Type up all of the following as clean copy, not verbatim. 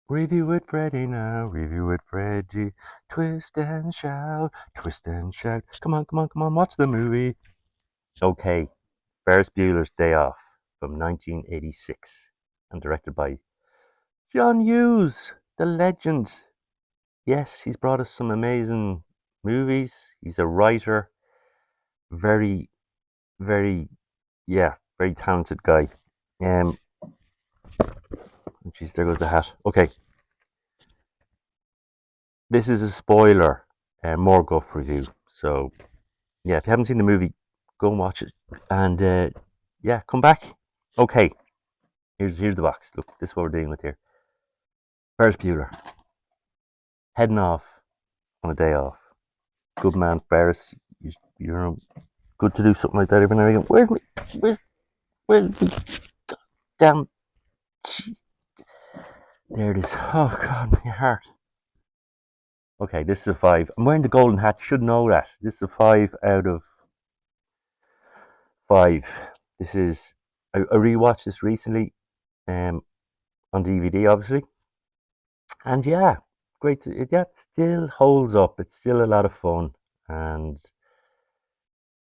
Review with Freddy now, review with Freddy. Twist and shout. Come on, come on, come on, watch the movie. Okay, Ferris Bueller's Day Off from 1986 and directed by John Hughes, the legend. Yes, he's brought us some amazing movies. He's a writer, very, very, yeah, very talented guy. Um, Jeez, there goes the hat. Okay, this is a spoiler, more guff review. So yeah, if you haven't seen the movie, go and watch it, and yeah, come back. Okay, here's the box. Look, this is what we're dealing with here. Ferris Bueller heading off on a day off. Good man, Ferris. You're good to do something like that every now and again. Where's where's me? Damn. Jeez. There it is. Oh God, my heart. Okay, this is a five. I'm wearing the golden hat. You should know that. This is a 5 out of 5. This is. I rewatched this recently, um, on DVD, obviously, and yeah, great. That still holds up. It's still a lot of fun, and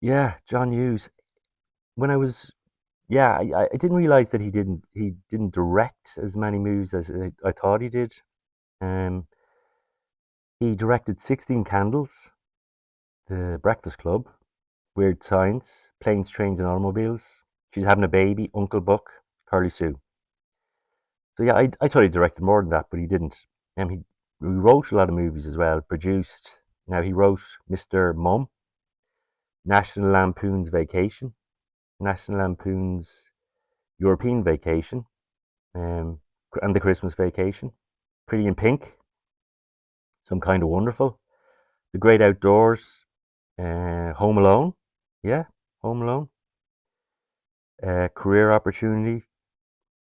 yeah, John Hughes. When I was, yeah, I didn't realize that he didn't direct as many movies as I thought he did. Um, he directed 16 Candles, The Breakfast Club, Weird Science, Planes, Trains, and Automobiles. She's Having a Baby, Uncle Buck, Curly Sue. So yeah, I thought he directed more than that, but he didn't. He wrote a lot of movies as well. Produced. Now he wrote Mr. Mum, National Lampoon's Vacation, National Lampoon's European Vacation, um, and The Christmas Vacation, Pretty in Pink, Some Kind of Wonderful, The Great Outdoors, Home Alone, yeah, Home Alone, Career Opportunity,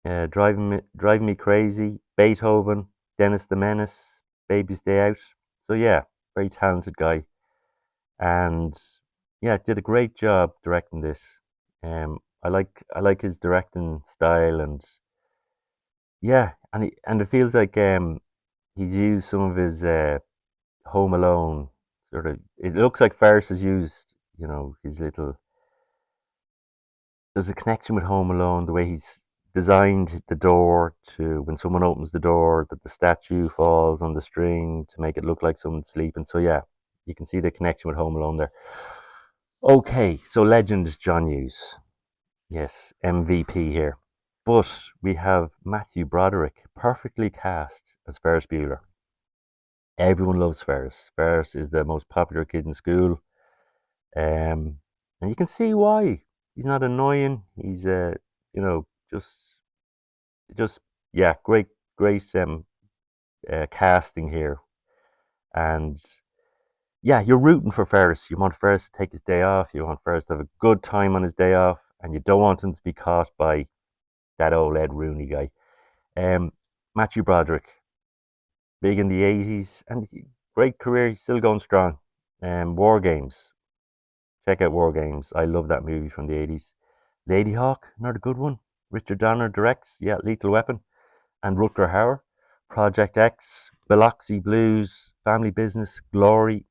Driving Me Crazy, Beethoven, Dennis the Menace, Baby's Day Out. So yeah, very talented guy, and yeah, did a great job directing this. I like his directing style, and yeah, and it feels like he's used some of his Home Alone sort of. It looks like Ferris has used, his little. There's a connection with Home Alone, the way he's designed the door to when someone opens the door that the statue falls on the string to make it look like someone's sleeping. So yeah, you can see the connection with Home Alone there. Okay, so legend is John Hughes. Yes, MVP here. But we have Matthew Broderick, perfectly cast as Ferris Bueller. Everyone loves Ferris. Ferris is the most popular kid in school. Um, and you can see why. He's not annoying. He's just yeah, great casting here. And yeah, you're rooting for Ferris. You want Ferris to take his day off. You want Ferris to have a good time on his day off, and you don't want him to be caught by that old Ed Rooney guy. Um, Matthew Broderick, big in the 80s, and great career. He's still going strong. War Games. Check out War Games. I love that movie from the 80s. Lady Hawk, another good one. Richard Donner directs. Yeah, Lethal Weapon. And Rutger Hauer. Project X, Biloxi Blues, Family Business, Glory.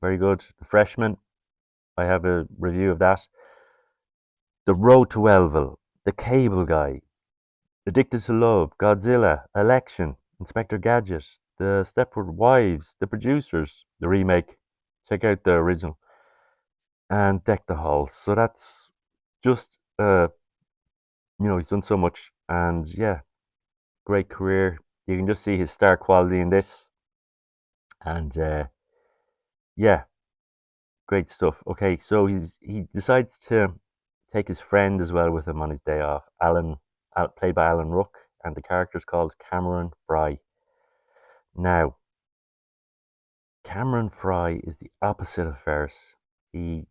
Very good. The Freshman. I have a review of that. The Road to Wellville. The Cable Guy. Addicted to Love, Godzilla, Election, Inspector Gadget, The Stepford Wives, The Producers, the remake. Check out the original. And Deck the Halls. So that's just, he's done so much. And yeah, great career. You can just see his star quality in this. And yeah, great stuff. Okay, so he decides to take his friend as well with him on his day off. Played by Alan Ruck, and the character's called Cameron Fry. Now, Cameron Fry is the opposite of Ferris. He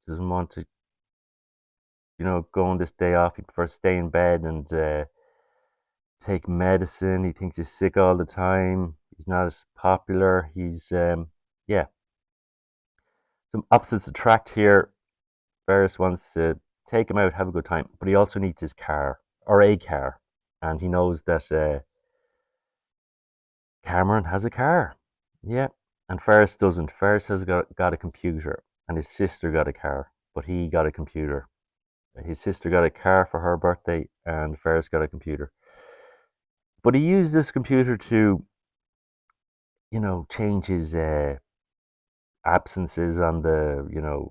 doesn't want to, go on this day off. He prefers to stay in bed and take medicine. He thinks he's sick all the time. He's not as popular. Yeah, some opposites attract here. Ferris wants to take him out, have a good time, but he also needs his car or a car, and he knows that Cameron has a car. Yeah. And Ferris doesn't. Ferris has got a computer, and his sister got a car, but he got a computer. His sister got a car for her birthday, and Ferris got a computer. But he used this computer to, change his absences on the,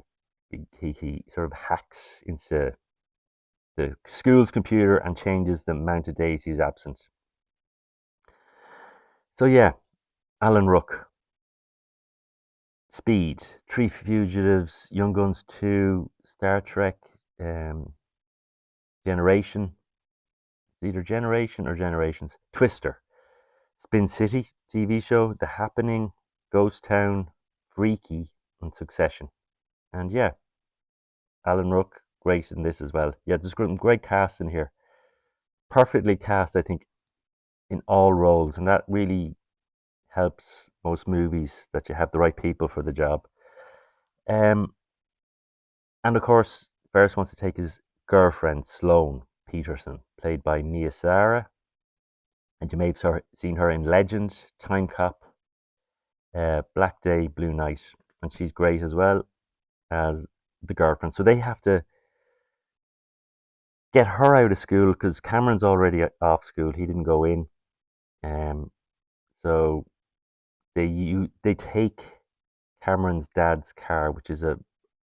he sort of hacks into the school's computer and changes the amount of days he's absent. So yeah, Alan Rook, Speed, Three Fugitives, Young Guns 2, Star Trek, um, Generation, either Generation or Generations, Twister, Spin City TV show, The Happening, Ghost Town, Freaky, and Succession. And yeah, Alan Rook, great in this as well. Yeah, there's great cast in here. Perfectly cast, I think, in all roles, and that really helps most movies that you have the right people for the job. Um, and of course, Ferris wants to take his girlfriend, Sloane Peterson, played by Mia Sara, and you may have seen her in Legend, Time Cop, Black Day, Blue Night, and she's great as well as the girlfriend. So they have to get her out of school because Cameron's already off school. He didn't go in, um, so they take Cameron's dad's car, which is a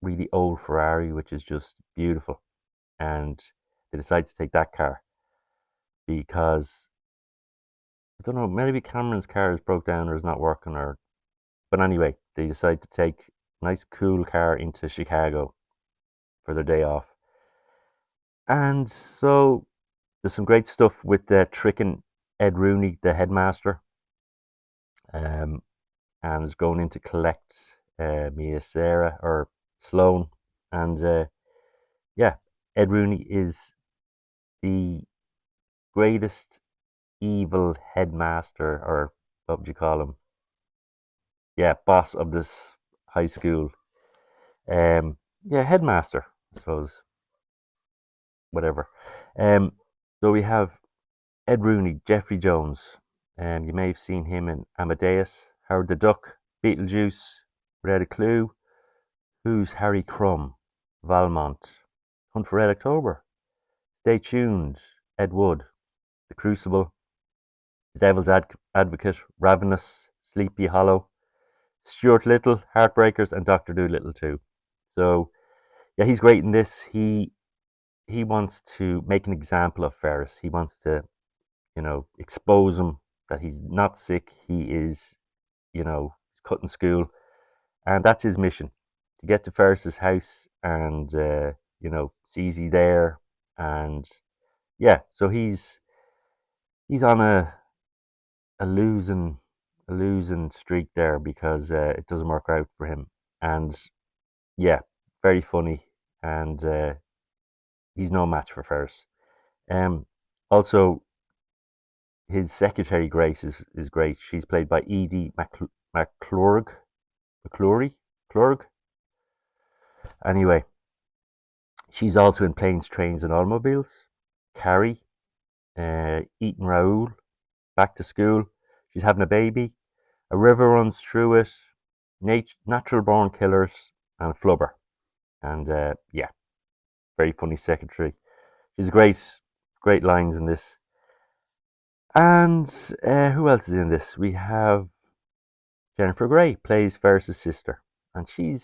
really old Ferrari, which is just beautiful, and they decide to take that car because I don't know, maybe Cameron's car is broke down or is not working, or but anyway, they decide to take a nice cool car into Chicago for their day off, and so there's some great stuff with the tricking Ed Rooney, the headmaster, um, and is going in to collect Mia Sarah or Sloane, and yeah, Ed Rooney is the greatest evil headmaster, or what would you call him? Yeah, boss of this high school. Yeah, headmaster, I suppose. Whatever. Um, so we have Ed Rooney, Jeffrey Jones. You may have seen him in Amadeus, Howard the Duck, Beetlejuice, Without a Clue, Who's Harry Crumb, Valmont, Hunt for Red October, Stay Tuned, Ed Wood, The Crucible, The Devil's Advocate, Ravenous, Sleepy Hollow, Stuart Little, Heartbreakers, and Doctor Dolittle too. So yeah, he's great in this. He wants to make an example of Ferris. He wants to, expose him that he's not sick. He is, he's cutting school, and that's his mission to get to Ferris's house, and it's easy there, and yeah, so he's on a losing a losing streak there because it doesn't work out for him, and yeah, very funny, and he's no match for Ferris. Also, his secretary Grace is great. She's played by Edie McClurg. McClurry? Clurg? Anyway, she's also in Planes, Trains, and Automobiles. Carrie, Eaton Raoul, Back to School. She's having a baby. A River Runs Through It. Natural Born Killers, and Flubber. And yeah, very funny secretary. She's great lines in this. And who else is in this? We have Jennifer Grey plays Ferris's sister, and she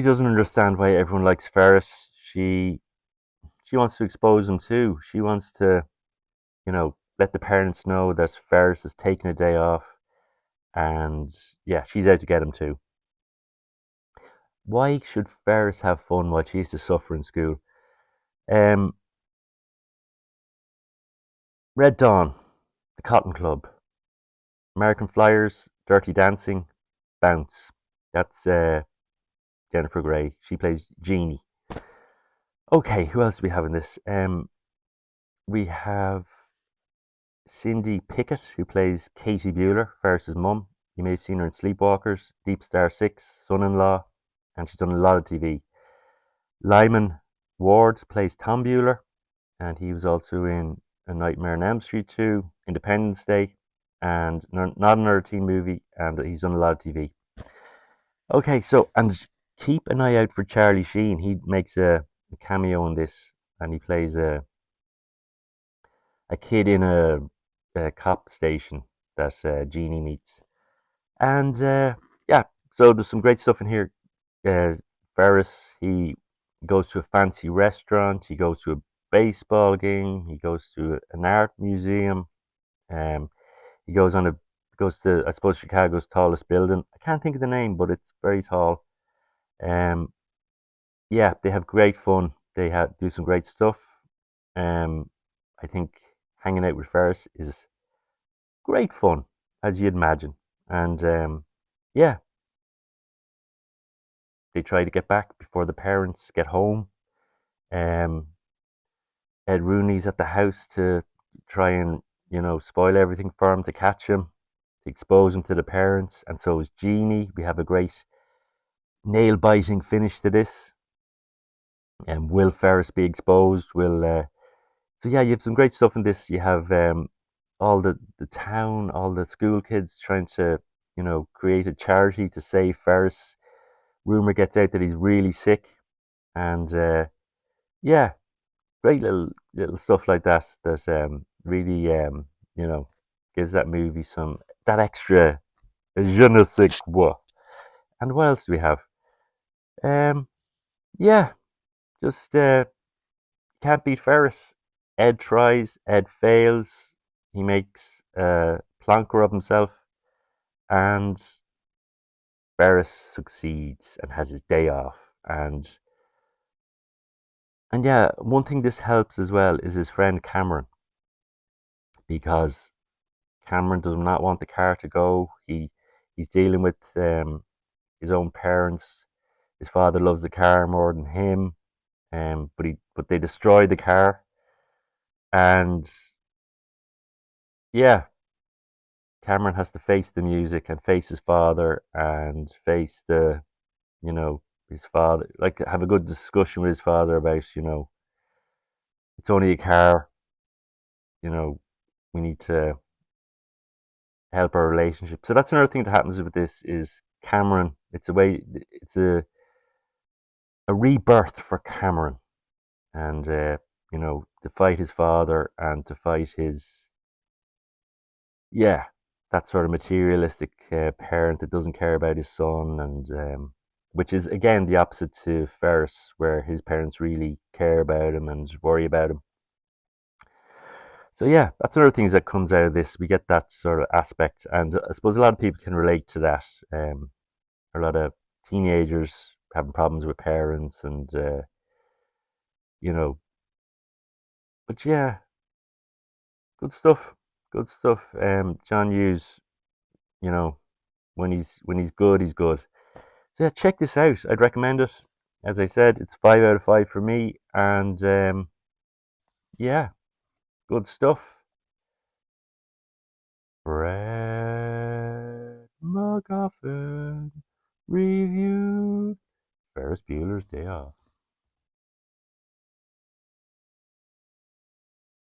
doesn't understand why everyone likes Ferris. She wants to expose him too. She wants to, let the parents know that Ferris is taking a day off, and yeah, she's out to get him too. Why should Ferris have fun while she has to suffer in school? Um, Red Dawn, The Cotton Club, American Flyers, Dirty Dancing, Bounce. That's Jennifer Grey. She plays Jeannie. Okay, who else do we have in this? We have Cindy Pickett, who plays Katie Bueller, Ferris's mum. You may have seen her in Sleepwalkers, Deep Star 6, Son-in-Law, and she's done a lot of TV. Lyman Ward plays Tom Bueller, and he was also in A Nightmare on Elm Street 2, Independence Day, and not another teen movie, and he's done a lot of TV. Okay, so and keep an eye out for Charlie Sheen. He makes a cameo in this, and he plays a kid in a cop station that Genie meets. And yeah, so there's some great stuff in here. Uh, Ferris, he goes to a fancy restaurant. He goes to a baseball game. He goes to an art museum. Um, he goes to, I suppose, Chicago's tallest building. I can't think of the name, but it's very tall. Um, yeah, they have great fun. They have do some great stuff. Um, I think hanging out with Ferris is great fun, as you'd imagine. And yeah, they try to get back before the parents get home. Um, Ed Rooney's at the house to try and spoil everything for him to catch him, to expose him to the parents, and so is Jeannie. We have a great nail biting finish to this. And will Ferris be exposed? Will So yeah, you have some great stuff in this. You have all the town, all the school kids trying to create a charity to save Ferris. Rumor gets out that he's really sick, and yeah, great little stuff like that that really you know gives that movie some that extra je ne sais quoi. And what else do we have? Um, yeah, just can't beat Ferris. Ed tries, Ed fails. He makes a plonker of himself, and Ferris succeeds and has his day off. And yeah, one thing this helps as well is his friend Cameron, because Cameron does not want the car to go. He's dealing with his own parents. His father loves the car more than him, but they destroy the car, and yeah, Cameron has to face the music and face his father and face you know, his father, like have a good discussion with his father about, it's only a car, you know, we need to help our relationship. So that's another thing that happens with this is Cameron. It's a rebirth for Cameron, and to fight his father and to fight his yeah, that sort of materialistic parent that doesn't care about his son, and which is again the opposite to Ferris, where his parents really care about him and worry about him. So yeah, that's another things that comes out of this. We get that sort of aspect, and I suppose a lot of people can relate to that. A lot of teenagers having problems with parents, and you know, but yeah, good stuff, good stuff. John Hughes, you know, when he's good, he's good. So yeah, check this out. I'd recommend it. As I said, it's 5 out of 5 for me, and yeah, good stuff. Brad MacGuffin review Ferris Bueller's Day Off.